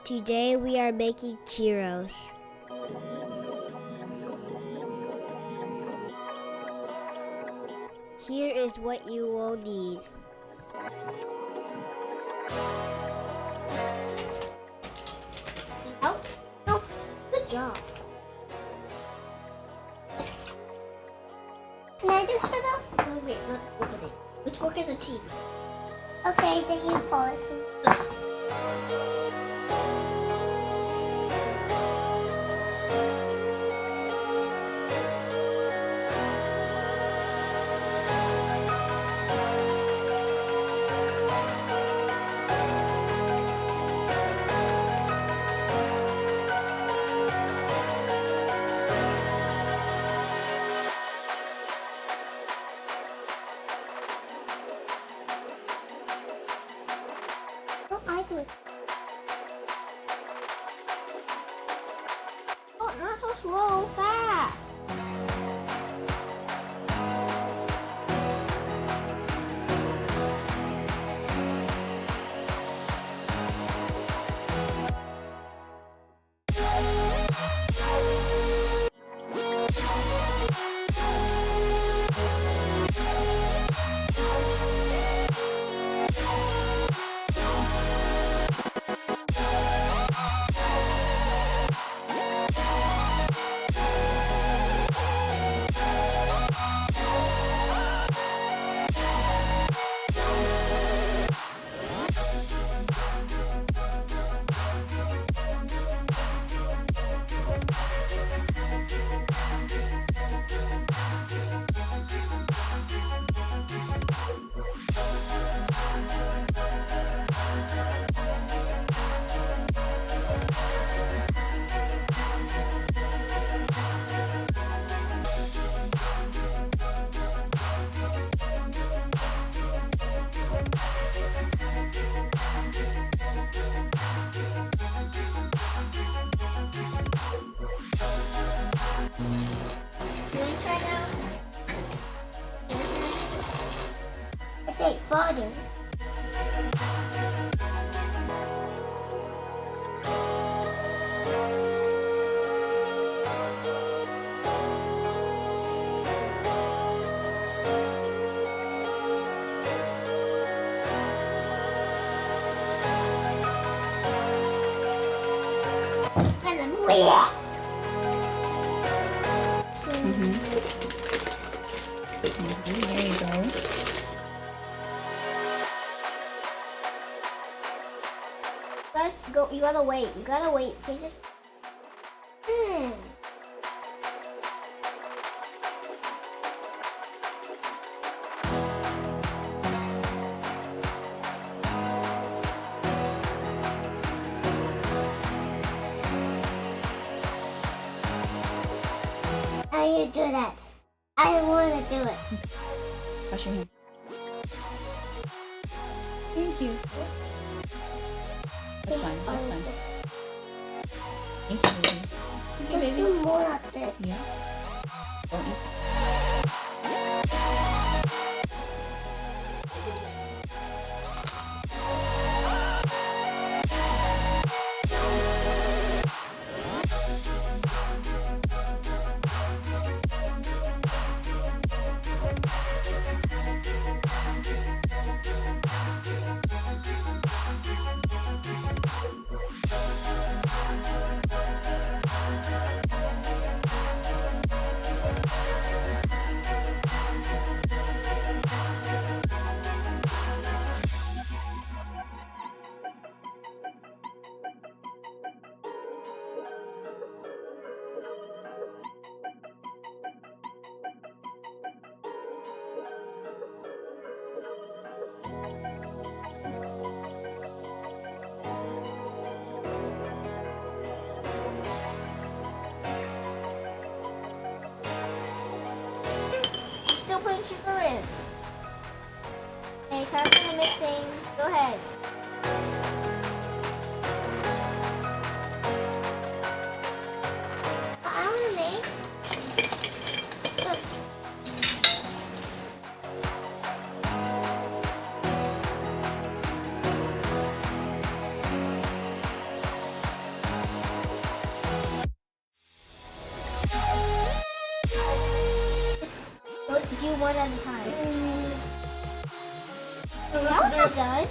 Today we are making churros. Here is what you will need. Help? Oh, good job. Can I just for them? No, wait, let me open it. Which work is a TV? Okay, then you pause. I do it. Oh, not so slow, fast. Can you try now? It's like falling. There you go. Let's go. You gotta wait. You gotta wait. You can just. How do you do that? I want to do it. Wash your hand. Thank you. That's fine. That's fine. Thank you, baby. Thank you, Let's baby. do more of this. Yeah. Don't eat. Still putting sugar in. Okay, time for the mixing. Go ahead. I want to mix. one at a time. Now we're done.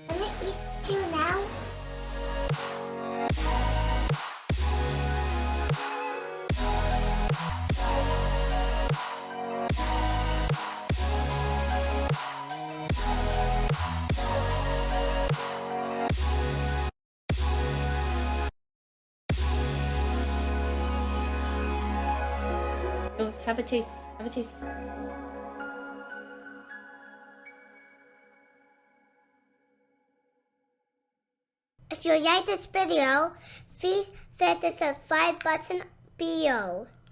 Can I eat you now? Oh, have a taste. Have a taste. If you like this video, please hit the subscribe button below.